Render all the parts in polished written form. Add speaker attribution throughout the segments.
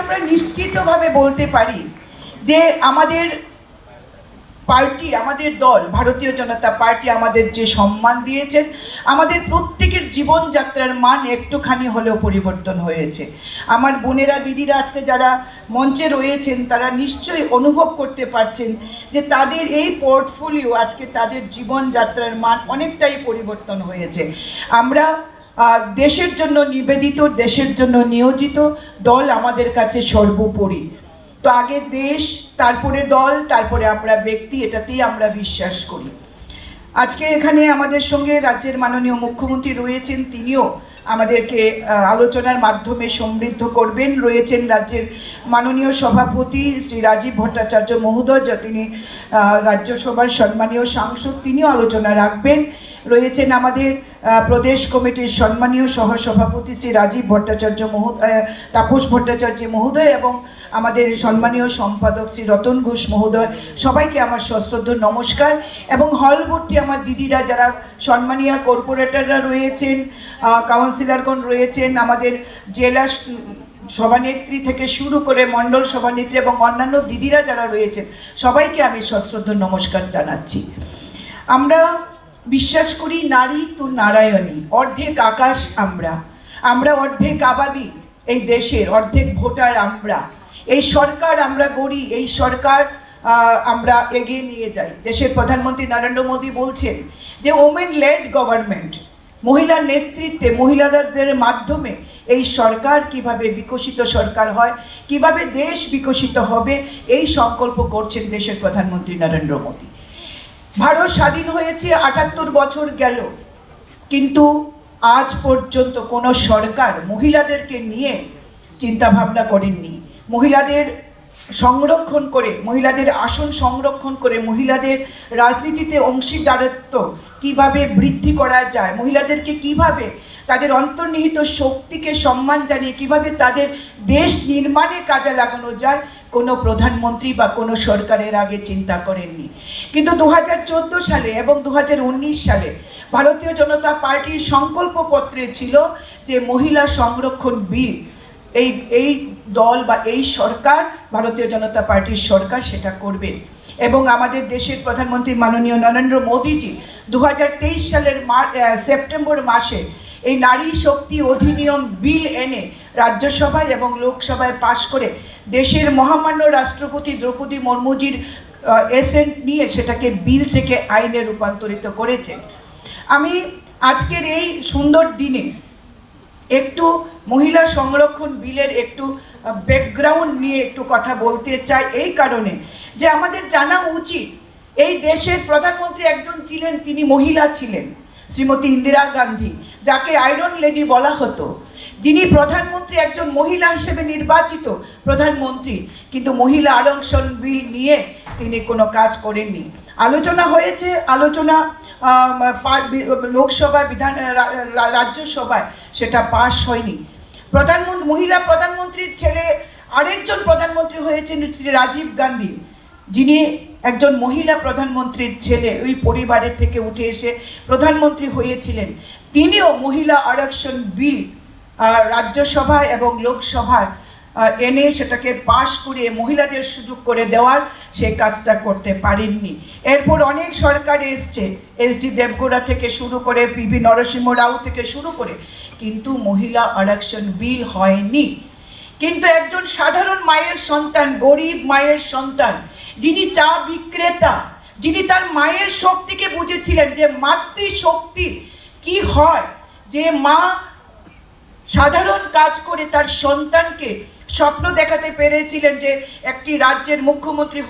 Speaker 1: আমরা নিশ্চিতভাবে বলতে পারি যে আমাদের পার্টি, আমাদের দল ভারতীয় জনতা পার্টি আমাদের যে সম্মান দিয়েছেন, আমাদের প্রত্যেকের জীবনযাত্রার মান একটুখানি হলেও পরিবর্তন হয়েছে। আমার বোনেরা, দিদিরা আজকে যারা মঞ্চে রয়েছেন তারা নিশ্চয়ই অনুভব করতে পারছেন যে তাদের এই পোর্টফোলিও আজকে তাদের জীবনযাত্রার মান অনেকটাই পরিবর্তন হয়েছে। আমরা দেশের জন্য নিবেদিত, দেশের জন্য নিয়োজিত দল আমাদের কাছে সর্বোপরি। তো আগে দেশ, তারপরে দল, তারপরে আমরা ব্যক্তি, এটাতেই আমরা বিশ্বাস করি। আজকে এখানে আমাদের সঙ্গে রাজ্যের মাননীয় মুখ্যমন্ত্রী রয়েছেন, তিনিও আমাদেরকে আলোচনার মাধ্যমে সমৃদ্ধ করবেন। রয়েছেন রাজ্যের মাননীয় সভাপতি শ্রী রাজীব ভট্টাচার্য মহোদয়, তিনি রাজ্যসভার সম্মানীয় সাংসদ, তিনিও আলোচনা রাখবেন। রয়েছেন আমাদের প্রদেশ কমিটির সম্মানীয় সহসভাপতি শ্রী রাজীব ভট্টাচার্য মহোদয়, তাপস ভট্টাচার্য মহোদয় এবং আমাদের সম্মানীয় সম্পাদক শ্রী রতন ঘোষ মহোদয়। সবাইকে আমার সশ্রদ্ধ নমস্কার। এবং হল ভর্তি আমার দিদিরা, যারা সম্মানীয় কর্পোরেটররা রয়েছেন, কাউন্সিলরগণ রয়েছেন, আমাদের জেলা সভানেত্রী থেকে শুরু করে মণ্ডল সভানেত্রী এবং অন্যান্য দিদিরা যারা রয়েছেন, সবাইকে আমি সশ্রদ্ধ নমস্কার জানাচ্ছি। আমরা বিশ্বাস করি নারী তো নারায়ণী, অর্ধেক আকাশ আমরা অর্ধেক আবাদী, এই দেশের অর্ধেক ভোটার আমরা। এই সরকার আমরা গড়ি, এই সরকার আমরা এগিয়ে নিয়ে যাই। দেশের প্রধানমন্ত্রী নরেন্দ্র মোদী বলছেন যে ওমেন লেড গভর্নমেন্ট, মহিলার নেতৃত্বে, মহিলাদের মাধ্যমে এই সরকার কিভাবে বিকশিত সরকার হয়, কিভাবে দেশ বিকশিত হবে, এই সংকল্প করছেন দেশের প্রধানমন্ত্রী নরেন্দ্র মোদী। ভারত স্বাধীন হয়েছে ৭৮ বছর গেল, কিন্তু আজ পর্যন্ত কোনো সরকার মহিলাদেরকে নিয়ে চিন্তা ভাবনা করেননি। মহিলাদের সংরক্ষণ করে, মহিলাদের আসন সংরক্ষণ করে, মহিলাদের রাজনীতিতে অংশীদারত্ব কিভাবে বৃদ্ধি করা যায়, মহিলাদেরকে কিভাবে তাদের অন্তর্নিহিত শক্তিকে সম্মান জানিয়ে কিভাবে তাদের দেশ নির্মাণে কাজে লাগানো যায়, কোনো প্রধানমন্ত্রী বা কোনো সরকারের আগে চিন্তা করেননি। কিন্তু ২০১৪ সালে এবং ২০১৯ সালে ভারতীয় জনতা পার্টির সংকল্পপত্রে ছিল যে মহিলা সংরক্ষণ বিল এই দল বা এই সরকার, ভারতীয় জনতা পার্টির সরকার সেটা করবে। এবং আমাদের দেশের প্রধানমন্ত্রী মাননীয় নরেন্দ্র মোদীজি ২০২৩ সালের সেপ্টেম্বর মাসে এই নারী শক্তি অধিনিয়ম বিল এনে রাজ্যসভায় এবং লোকসভায় পাশ করে দেশের মহামান্য রাষ্ট্রপতি দ্রৌপদী মুর্মুজির এসেন্ট নিয়ে সেটাকে বিল থেকে আইনে রূপান্তরিত করেছেন। আমি আজকের এই সুন্দর দিনে একটু মহিলা সংরক্ষণ বিলের একটু ব্যাকগ্রাউন্ড নিয়ে একটু কথা বলতে চাই, এই কারণে যে আমাদের জানা উচিত এই দেশের প্রধানমন্ত্রী একজন ছিলেন, তিনি মহিলা ছিলেন, শ্রীমতী ইন্দিরা গান্ধী, যাকে আয়রন লেডি বলা হতো, যিনি প্রধানমন্ত্রী একজন মহিলা হিসেবে নির্বাচিত প্রধানমন্ত্রী, কিন্তু মহিলা আরক্ষণ বিল নিয়ে তিনি কোনো কাজ করেননি। আলোচনা হয়েছে, আলোচনা লোকসভা, রাজ্যসভায় সেটা পাশ হয়নি। মহিলা প্রধানমন্ত্রীর ছেলে আরেকজন প্রধানমন্ত্রী হয়েছেন শ্রী রাজীব গান্ধী, যিনি একজন মহিলা প্রধানমন্ত্রীর ছেলে, ওই পরিবারের থেকে উঠে এসে প্রধানমন্ত্রী হয়েছিলেন। তিনিও মহিলা আরক্ষণ বিল রাজ্যসভায় এবং লোকসভায় এনে সেটাকে পাশ করে মহিলাদের সুযোগ করে দেওয়ার সেই কাজটা করতে পারেননি। এরপর অনেক সরকার এসছে, এসডি দেবগৌড়া থেকে শুরু করে পিভি নরসিংহ রাও থেকে শুরু করে, কিন্তু মহিলা আরক্ষণ বিল হয়নি। কিন্তু একজন সাধারণ মায়ের সন্তান, গরিব মায়ের সন্তান, যিনি চা বিক্রেতা, যিনি তার মায়ের শক্তিকে বুঝেছিলেন যে মাতৃশক্তি কি হয়, যে মা সাধারণ কাজ করে তার সন্তানকে স্বপ্ন দেখাতে পেরেছিলেন যে একটি রাজ্যের মুখ্যমন্ত্রী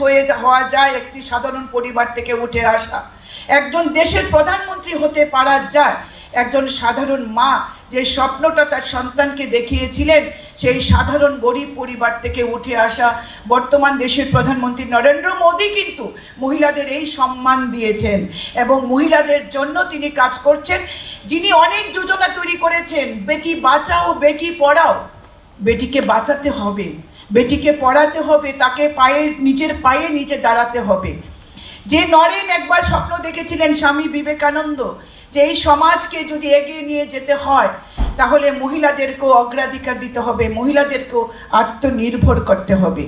Speaker 1: হওয়া যায়, একটি সাধারণ পরিবার থেকে উঠে আসা, একজন দেশের প্রধানমন্ত্রী হতে পারা যায়। একজন সাধারণ মা যে স্বপ্নটা তার সন্তানকে দেখিয়েছিলেন, সেই সাধারণ গরিব পরিবার থেকে উঠে আসা বর্তমান দেশের প্রধানমন্ত্রী নরেন্দ্র মোদী কিন্তু মহিলাদের এই সম্মান দিয়েছেন এবং মহিলাদের জন্য তিনি কাজ করছেন। যিনি অনেক যোজনা তৈরি করেছেন, বেটি বাঁচাও বেটি পড়াও, বেটিকে বাঁচাতে হবে, বেটিকে পড়াতে হবে, তাকে নিজের পায়ে নিচে দাঁড়াতে হবে। যে নরেন একবার স্বপ্ন দেখেছিলেন স্বামী বিবেকানন্দ, যে এই সমাজকে যদি এগিয়ে নিয়ে যেতে হয় তাহলে মহিলাদেরকেও অগ্রাধিকার দিতে হবে, মহিলাদেরকেও আত্মনির্ভর করতে হবে।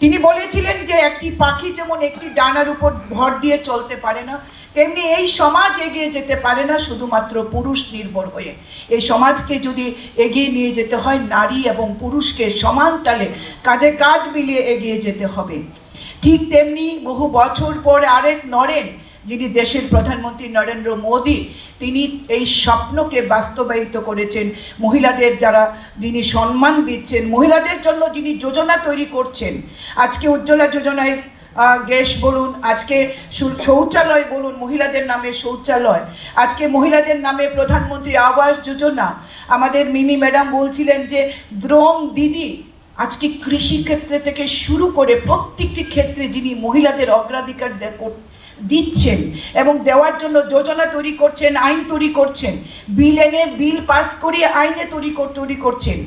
Speaker 1: তিনি বলেছিলেন যে একটি পাখি যেমন একটি ডানার উপর ভর দিয়ে চলতে পারে না, তেমনি এই সমাজ এগিয়ে যেতে পারে না শুধুমাত্র পুরুষ নির্ভর হয়ে। এই সমাজকে যদি এগিয়ে নিয়ে যেতে হয়, নারী এবং পুরুষকে সমান তালে কাঁধে কাঁধ মিলিয়ে এগিয়ে যেতে হবে। ঠিক তেমনি বহু বছর পর আরেক নরেন, যিনি দেশের প্রধানমন্ত্রী নরেন্দ্র মোদী, তিনি এই স্বপ্নকে বাস্তবায়িত করেছেন। মহিলাদের যিনি সম্মান দিচ্ছেন, মহিলাদের জন্য যিনি যোজনা তৈরি করছেন, আজকে উজ্জ্বলা যোজনায় গ্যাস বলুন, আজকে শৌচালয় বলুন, মহিলাদের নামে শৌচালয়, আজকে মহিলাদের নামে প্রধানমন্ত্রী আবাস যোজনা। আমাদের মিমি ম্যাডাম বলছিলেন যে দ্রোণ দিদি, আজকে কৃষি ক্ষেত্রে থেকে শুরু করে প্রত্যেকটি ক্ষেত্রে যিনি মহিলাদের অগ্রাধিকার দিচ্ছেন এবং দেওয়ার জন্য যোজনা তৈরি করছেন, আইন তৈরি করছেন, বিল পাস করিয়ে আইনে তৈরি করছেন।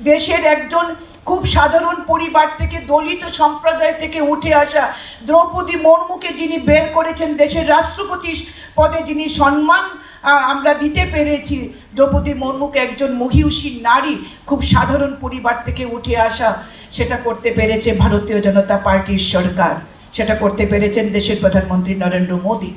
Speaker 1: দেশের একজন খুব সাধারণ পরিবার থেকে, দলিত সম্প্রদায় থেকে উঠে আসা দ্রৌপদী মুর্মুকে যিনি বের করেছেন দেশের রাষ্ট্রপতি পদে, যিনি সম্মান আমরা দিতে পেরেছি দ্রৌপদী মুর্মুকে, একজন মহিষী নারী, খুব সাধারণ পরিবার থেকে উঠে আসা, সেটা করতে পেরেছে ভারতীয় জনতা পার্টির সরকার, সেটা করতে পেরেছেন দেশের প্রধানমন্ত্রী নরেন্দ্র মোদী।